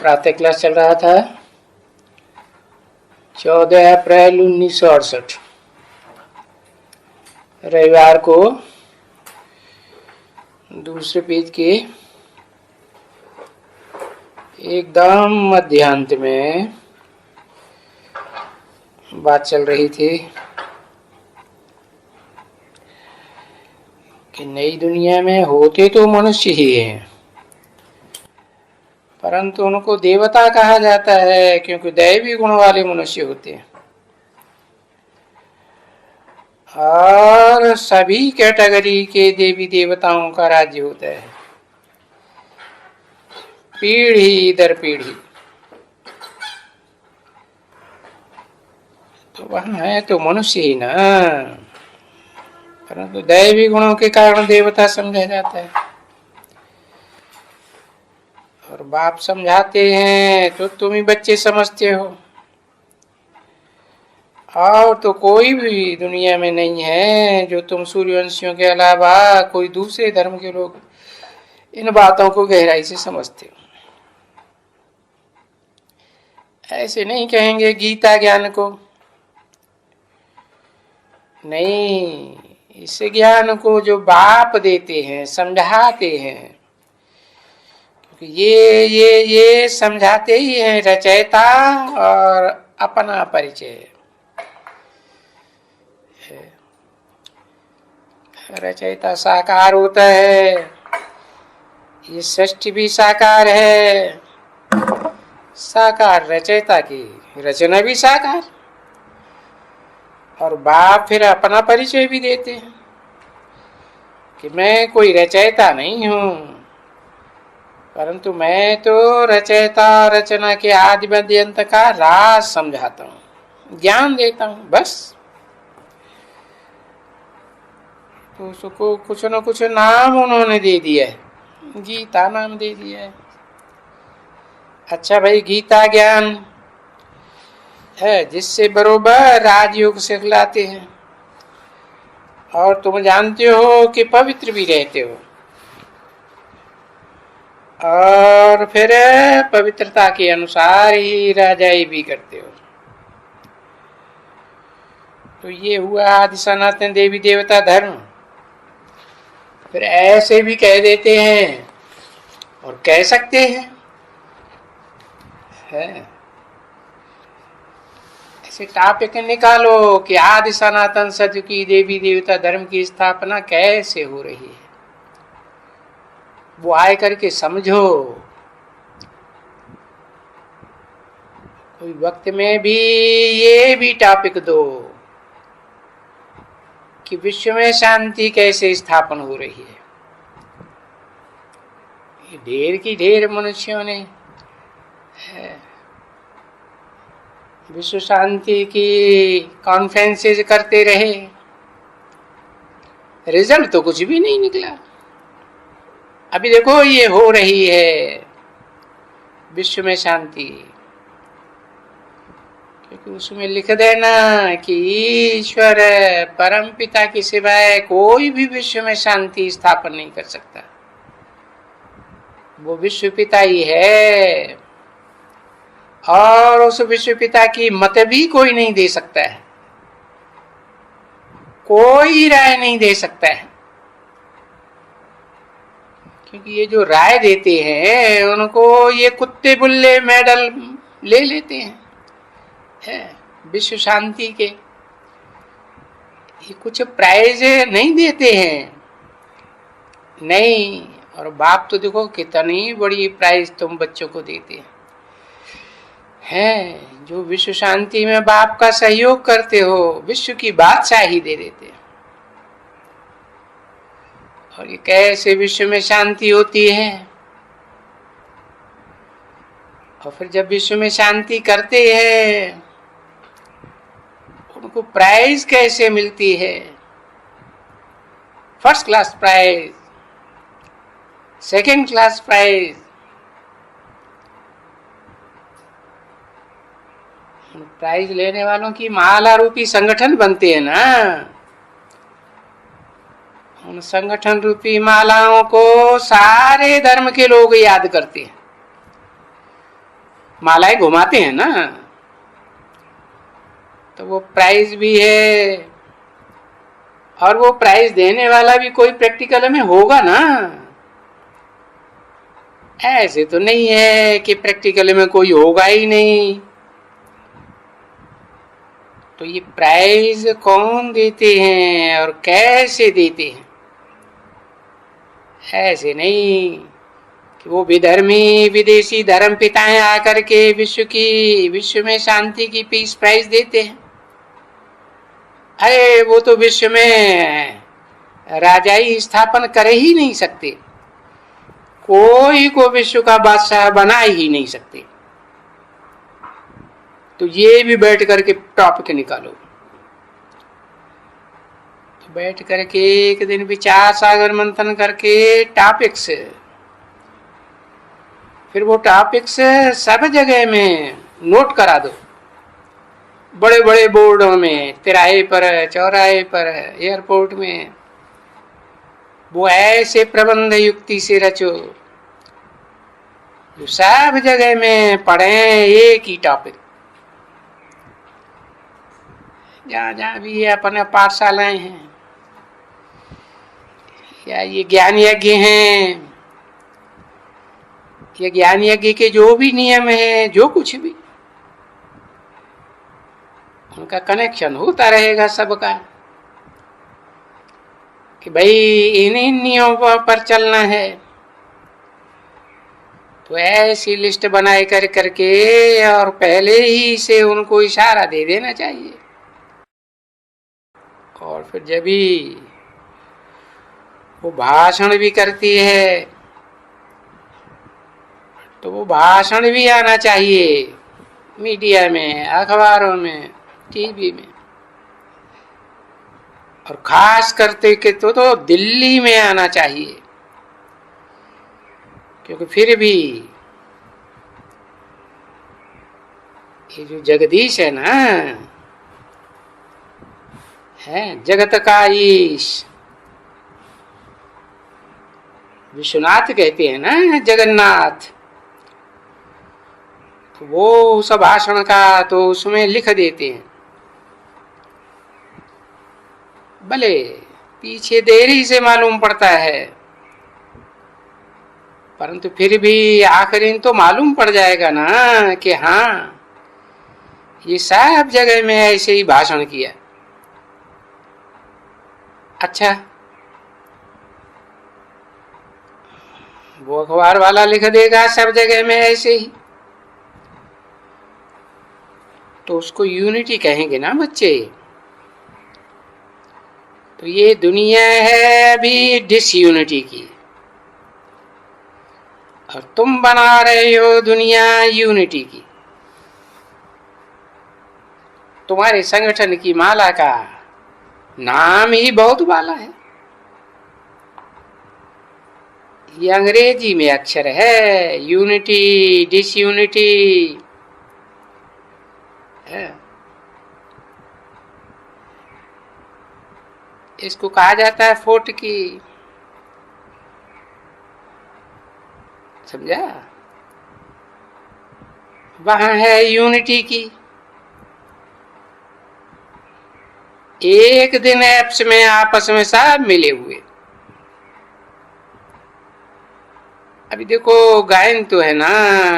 प्रातः क्लास चल रहा था 14 अप्रैल 1968 रविवार को दूसरे पेज के एकदम मध्यांत में बात चल रही थी कि नई दुनिया में होते तो मनुष्य ही हैं, परंतु उनको देवता कहा जाता है क्योंकि दैवी गुण वाले मनुष्य होते हैं। और सभी कैटेगरी के देवी देवताओं का राज्य होता है, पीढ़ी दर पीढ़ी। तो वहां है तो मनुष्य ही ना, परंतु दैवी गुणों के कारण देवता समझा जाता है। और बाप समझाते हैं तो तुम ही बच्चे समझते हो, और तो कोई भी दुनिया में नहीं है जो तुम सूर्यवंशियों के अलावा कोई दूसरे धर्म के लोग इन बातों को गहराई से समझते हो। ऐसे नहीं कहेंगे गीता ज्ञान को, नहीं, इस ज्ञान को जो बाप देते हैं, समझाते हैं, क्योंकि ये समझाते ही हैं रचयिता और अपना परिचय। रचयिता साकार होता है, ये सृष्टि भी साकार है, साकार रचयिता की रचना भी साकार। और बाप फिर अपना परिचय भी देते हैं कि मैं कोई रचयिता नहीं हूं, परंतु मैं तो रचयिता रचना के आदि मध्य अंत का राज समझाता हूं, ज्ञान देता हूं, बस। तो उसको कुछ न कुछ नाम उन्होंने दे दिया है, गीता नाम दे दिया है। अच्छा भाई, गीता ज्ञान है जिससे बरोबर राजयोग सिखलाते हैं, और तुम जानते हो कि पवित्र भी रहते हो, और फिर पवित्रता के अनुसार ही राजाई भी करते हो। तो ये हुआ आदि सनातन देवी देवता धर्म। फिर ऐसे भी कह देते हैं और कह सकते हैं, है? ऐसे टॉपिक निकालो कि आदि सनातन सत्य की देवी देवता धर्म की स्थापना कैसे हो रही है, वो आए करके समझो। कोई वक्त में भी ये भी टॉपिक दो कि विश्व में शांति कैसे स्थापन हो रही है। ढेर की ढेर मनुष्यों ने विश्व शांति की कॉन्फ्रेंसेज करते रहे, रिजल्ट तो कुछ भी नहीं निकला। अभी देखो ये हो रही है विश्व में शांति, क्योंकि उसमें लिख देना कि ईश्वर परम पिता के सिवाय कोई भी विश्व में शांति स्थापन नहीं कर सकता, वो विश्व पिता ही है, और उस विश्व पिता की मत भी कोई नहीं दे सकता है, कोई राय नहीं दे सकता है। क्योंकि ये जो राय देते हैं उनको ये कुत्ते बुल्ले मेडल ले लेते हैं, विश्व शांति के। ये कुछ प्राइज नहीं देते हैं, नहीं। और बाप तो देखो कितनी बड़ी प्राइज तुम बच्चों को देते हैं, जो विश्व शांति में बाप का सहयोग करते हो, विश्व की बादशाही दे देते हैं। और ये कैसे विश्व में शांति होती है, और फिर जब विश्व में शांति करते हैं उनको प्राइज कैसे मिलती है, first class prize, second class prize. Prize लेने वालों की माला रूपी संगठन बनते हैं ना, उन संगठन रूपी मालाओं को सारे धर्म के लोग याद करते हैं, मालाएं घुमाते हैं ना, तो वो प्राइज भी है, और वो प्राइज देने वाला भी कोई प्रैक्टिकल में होगा ना। ऐसे तो नहीं है कि प्रैक्टिकल में कोई होगा ही नहीं। तो ये प्राइज कौन देते हैं और कैसे देते हैं? ऐसे नहीं कि वो विधर्मी विदेशी धर्म पिताएं आकर के विश्व में शांति की पीस प्राइज देते हैं। अरे वो तो विश्व में राजाई स्थापन कर ही नहीं सकते, कोई को विश्व का बादशाह बना ही नहीं सकते। तो ये भी बैठ करके टॉपिक निकालो, तो बैठ करके एक दिन विचार सागर मंथन करके टॉपिक्स, फिर वो टॉपिक्स सब जगह में नोट करा दो, बड़े बड़े बोर्डों में, तिराहे पर, चौराहे पर, एयरपोर्ट में। वो ऐसे प्रबंध युक्ति से रचो जो सब जगह में पढ़े एक ही टॉपिक। जहाँ जहाँ भी ये अपने पाठशालाएं हैं या ये ज्ञान यज्ञ हैं, ये ज्ञान यज्ञ के जो भी नियम है, जो कुछ भी, उनका कनेक्शन होता रहेगा सबका कि भाई इन नियमों पर चलना है। तो ऐसी लिस्ट बनाए करके और पहले ही से उनको इशारा दे देना चाहिए। और फिर जब भी वो भाषण भी करती है तो वो भाषण भी आना चाहिए मीडिया में, अखबारों में, टीवी में, और खास करते के तो दिल्ली में आना चाहिए, क्योंकि फिर भी ये जो जगदीश है ना, है जगत का ईश, विश्वनाथ कहते हैं ना, जगन्नाथ। तो वो उस भाषण का तो उसमें लिख देते हैं, भले पीछे देरी से मालूम पड़ता है, परंतु फिर भी आखिरी तो मालूम पड़ जाएगा ना कि हाँ ये सब जगह में ऐसे ही भाषण किया। अच्छा, वो अखबार वाला लिख देगा सब जगह में ऐसे ही, तो उसको यूनिटी कहेंगे ना बच्चे। तो ये दुनिया है अभी डिसयूनिटी की, और तुम बना रहे हो दुनिया यूनिटी की। तुम्हारे संगठन की माला का नाम ही बहुत वाला है, ये अंग्रेजी में अक्षर है, यूनिटी, डिसयूनिटी है। इसको कहा जाता है फोर्ट की, समझा? वहां है यूनिटी की। एक दिन एप्स में आपस में सब मिले हुए। अभी देखो गायन तो है ना,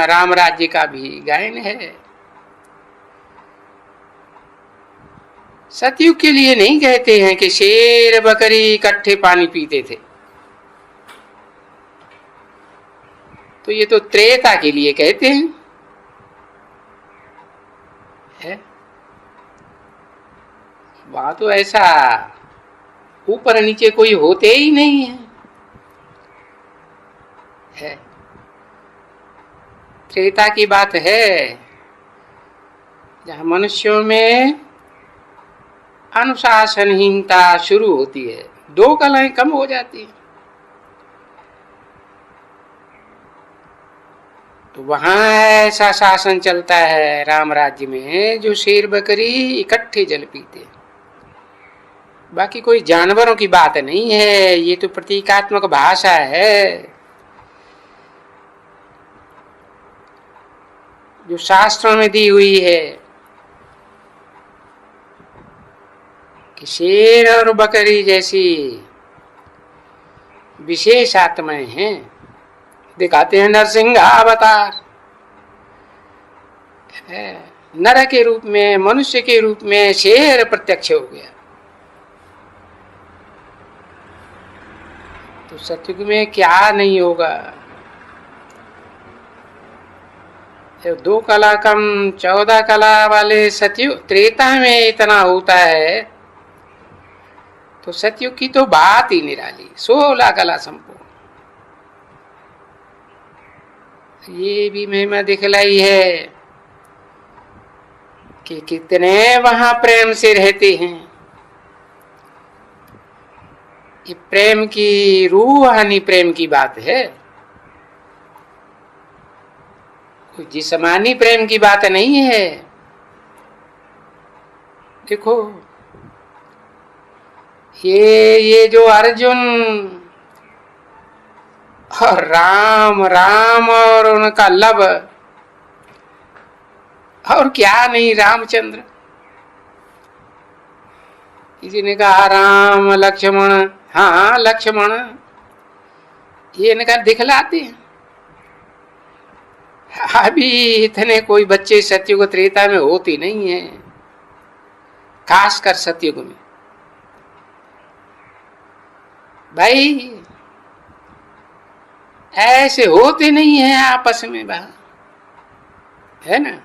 राम राज्य का भी गायन है। सतयुग के लिए नहीं कहते हैं कि शेर बकरी इकट्ठे पानी पीते थे, तो ये तो त्रेता के लिए कहते हैं, है? वहां तो ऐसा ऊपर नीचे कोई होते ही नहीं है। त्रेता की बात है, जहां मनुष्यों में अनुशासनहीनता शुरू होती है, दो कलाएं कम हो जाती है। तो वहां ऐसा शासन चलता है राम राज्य में, जो शेर बकरी इकट्ठे जल पीते। बाकी कोई जानवरों की बात नहीं है, ये तो प्रतीकात्मक भाषा है। जो शास्त्रों में दी हुई है कि शेर और बकरी जैसी विशेष आत्माएं हैं। दिखाते हैं नरसिंह अवतार है, नर के रूप में, मनुष्य के रूप में शेर प्रत्यक्ष हो गया। तो सतयुग में क्या नहीं होगा। 2 कला कम 14 कला वाले सतयुग, त्रेता में इतना होता है, तो सतयुग की तो बात ही निराली। 16 कला संपूर्ण। ये भी महिमा दिखलाई है कि कितने वहां प्रेम से रहते हैं। ये प्रेम की रूहानी प्रेम की बात है, कोई जिस्मानी प्रेम की बात नहीं है। देखो ये जो अर्जुन और राम राम और उनका लब, और क्या नहीं, रामचंद्र। किसी ने कहा राम लक्ष्मण, हाँ लक्ष्मण, ये इनका दिखलाते हैं। अभी इतने कोई बच्चे सतयुग त्रेता में होती नहीं है, खासकर सतयुग में। भाई ऐसे होते नहीं है आपस में बाहर, है ना।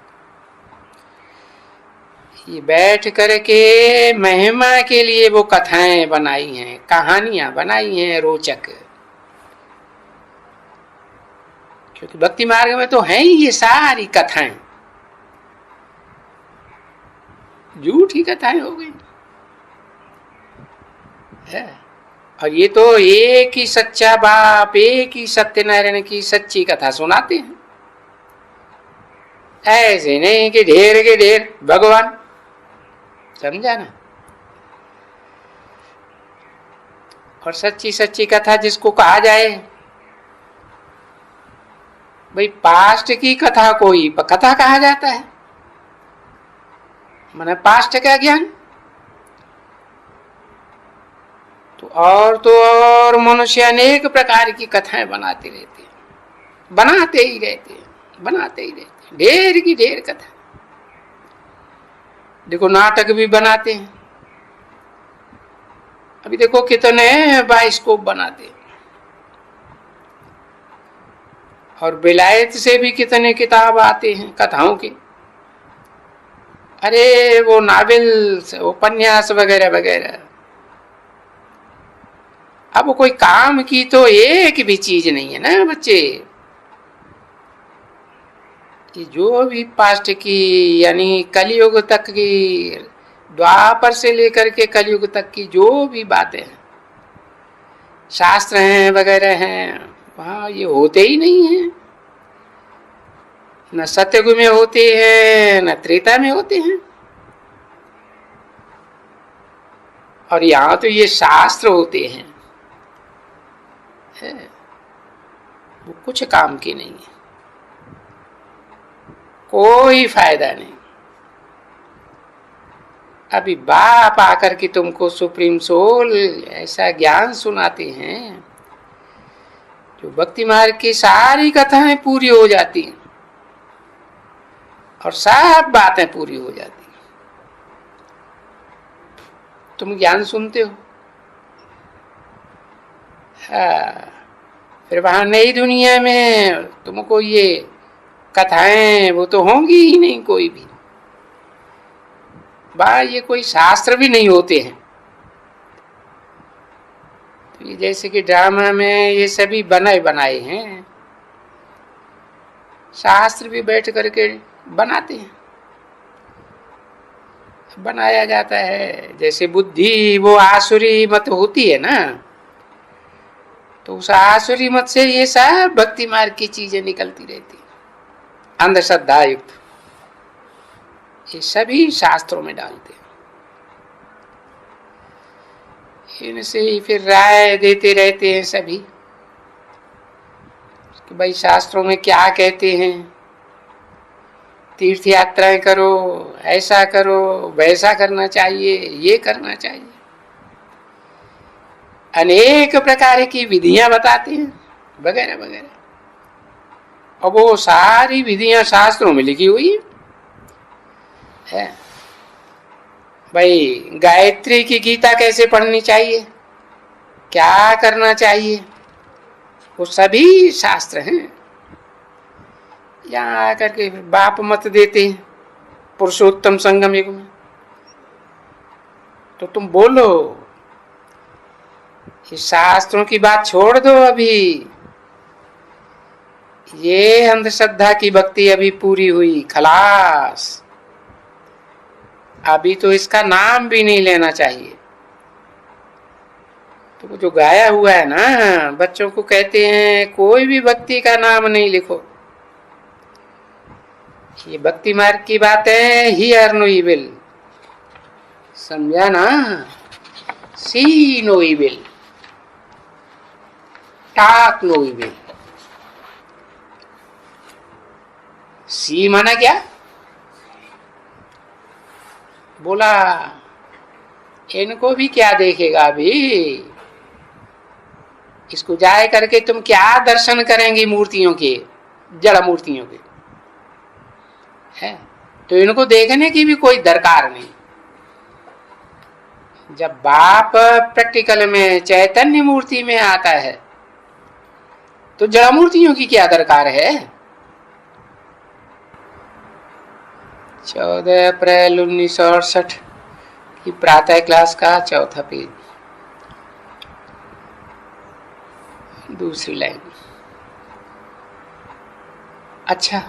ये बैठ करके महिमा के लिए वो कथाएं बनाई हैं, कहानियां बनाई हैं रोचक। क्योंकि भक्ति मार्ग में तो हैं ही ये सारी कथाएं, झूठी कथाएं हो गई है। और ये तो एक ही सच्चा बाप, एक ही सत्यनारायण की सच्ची कथा सुनाते हैं। ऐसे नहीं कि ढेर के ढेर भगवान, समझा ना। और सच्ची सच्ची कथा जिसको कहा जाए, भाई पास्ट की कथा को ही कथा कहा जाता है, माने पास्ट का ज्ञान। तो और मनुष्य अनेक प्रकार की कथाएं बनाते रहते हैं, बनाते ही रहते हैं, बनाते ही रहते हैं, ढेर की ढेर कथा। देखो नाटक भी बनाते हैं, अभी देखो कितने बाइस्कोप बनाते हैं। और विलायत से भी कितने किताब आते हैं कथाओं के। अरे वो नावल, उपन्यास वगैरह वगैरह। अब कोई काम की तो एक भी चीज नहीं है ना बच्चे। कि जो भी पास्ट की, यानी कलयुग तक की, द्वापर से लेकर के कलयुग तक की जो भी बातें हैं, शास्त्र हैं वगैरह हैं, वहां ये होते ही नहीं है। न सत्ययुग में होते हैं, न त्रेता में होते हैं। और यहाँ तो ये शास्त्र होते हैं, है? वो कुछ काम की नहीं है, कोई फायदा नहीं। अभी बाप आकर के तुमको सुप्रीम सोल ऐसा ज्ञान सुनाते हैं, जो भक्ति मार्ग की सारी कथाएं पूरी हो जाती हैं और सब बातें पूरी हो जाती हैं। तुम ज्ञान सुनते हो, हाँ, फिर वहां नई दुनिया में तुमको ये कथाएं वो तो होंगी ही नहीं कोई भी। ये कोई शास्त्र भी नहीं होते हैं। तो ये जैसे कि ड्रामा में ये सभी बनाए हैं, शास्त्र भी बैठ करके बनाते हैं, बनाया जाता है। जैसे बुद्धि वो आसुरी मत होती है ना, तो उस आसुरी मत से ये सब भक्ति मार्ग की चीजें निकलती रहती है, अंधश्रद्धा युक्त। ये सभी शास्त्रों में डालते हैं। इनसे ही फिर राय देते रहते हैं सभी कि भाई शास्त्रों में क्या कहते हैं। तीर्थ यात्राएं करो, ऐसा करो, वैसा करना चाहिए, ये करना चाहिए, अनेक प्रकार की विधियां बताते हैं वगैरह वगैरह। और वो सारी विधियां शास्त्रों में लिखी हुई है। भाई गायत्री की गीता कैसे पढ़नी चाहिए, क्या करना चाहिए, वो सभी शास्त्र हैं। यहाँ आकर के बाप मत देते हैं पुरुषोत्तम संगम युग में। तो तुम बोलो, इस शास्त्रों की बात छोड़ दो अभी, ये अंधश्रद्धा की भक्ति अभी पूरी हुई, खलास। अभी तो इसका नाम भी नहीं लेना चाहिए। तो जो गाया हुआ है ना, बच्चों को कहते हैं कोई भी भक्ति का नाम नहीं लिखो, ये भक्ति मार्ग की बात है। हियर नो इविल, समझा ना, see no evil, talk no evil. See माना क्या, बोला इनको भी क्या देखेगा अभी, इसको जाए करके तुम क्या दर्शन करेंगी मूर्तियों के, जड़ मूर्तियों के है। तो इनको देखने की भी कोई दरकार नहीं। जब बाप प्रैक्टिकल में चैतन्य मूर्ति में आता है तो जड़ मूर्तियों की क्या दरकार है। 14 अप्रैल 1968 की प्रातः क्लास का चौथा पेज, दूसरी लाइन। अच्छा,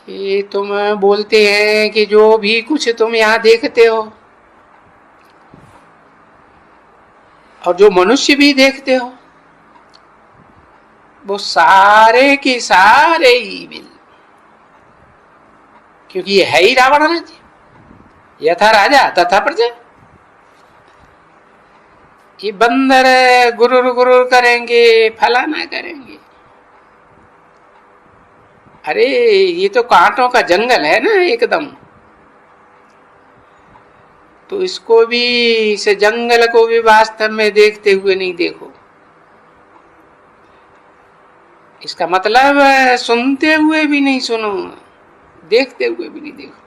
ये तुम बोलते हैं कि जो भी कुछ तुम यहाँ देखते हो और जो मनुष्य भी देखते हो वो सारे के सारे ईविल, क्योंकि ये है ही रावण राज्य, यथा राजा तथा प्रजा। ये बंदर गुरुर गुरुर करेंगे, फलाना करेंगे। अरे ये तो कांटों का जंगल है ना एकदम, तो इसको भी, इस जंगल को भी वास्तव में देखते हुए नहीं देखो। इसका मतलब सुनते हुए भी नहीं सुनो, देखते हुए भी नहीं देखो।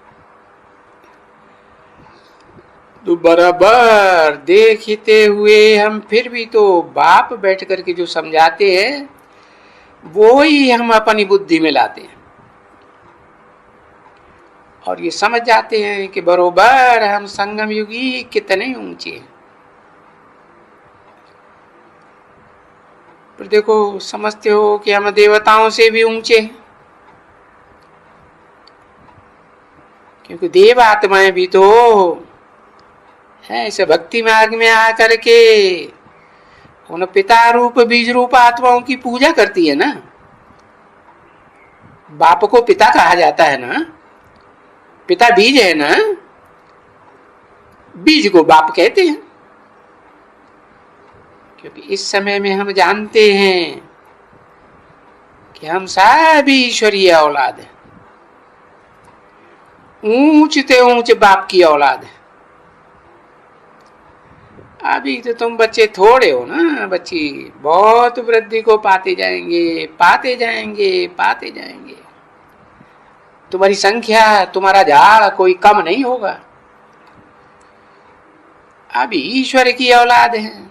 तो बराबर देखते हुए हम फिर भी तो बाप बैठ करके जो समझाते हैं वो ही हम अपनी बुद्धि में लाते हैं और ये समझ जाते हैं कि बरोबर हम संगम युगी कितने ऊंचे हैं। पर देखो समझते हो कि हम देवताओं से भी ऊंचे हैं, क्योंकि देव आत्माएं भी तो है इस भक्ति मार्ग में आकर के उन पिता रूप बीज रूप आत्माओं की पूजा करती है ना। बाप को पिता कहा जाता है ना, पिता बीज है ना, बीज को बाप कहते हैं। क्योंकि इस समय में हम जानते हैं कि हम सभी ईश्वरीय औलाद हैं, ऊंच से ऊंच बाप की औलाद है। अभी तो तुम बच्चे थोड़े हो ना, बच्ची बहुत वृद्धि को पाते जाएंगे, पाते जाएंगे, पाते जाएंगे। तुम्हारी संख्या, तुम्हारा झाड़ कोई कम नहीं होगा। अभी ईश्वर की औलाद है,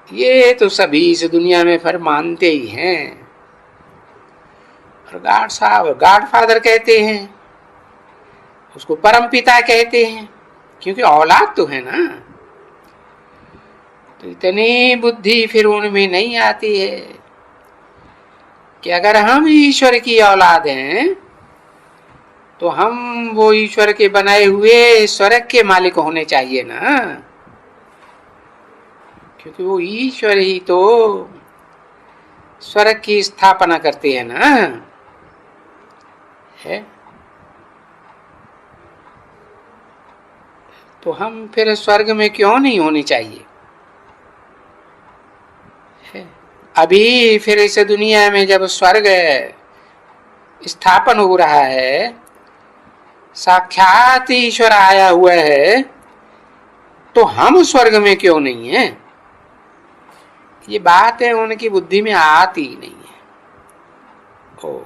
ये तो सभी इस दुनिया में फिर मानते ही हैं। और गॉड साहब, गॉड फादर कहते हैं, उसको परम पिता कहते हैं, क्योंकि औलाद तो है ना। तो इतनी बुद्धि फिर उनमें नहीं आती है कि अगर हम ईश्वर की औलाद हैं तो हम वो ईश्वर के बनाए हुए स्वर्ग के मालिक होने चाहिए ना, क्योंकि वो ईश्वर ही तो स्वर्ग की स्थापना करते हैं ना, है। तो हम फिर स्वर्ग में क्यों नहीं होने चाहिए, है? अभी फिर इस दुनिया में जब स्वर्ग स्थापन हो रहा है, साक्षात ईश्वर आया हुआ है, तो हम स्वर्ग में क्यों नहीं है? ये बात है उनकी बुद्धि में आती नहीं है। ओम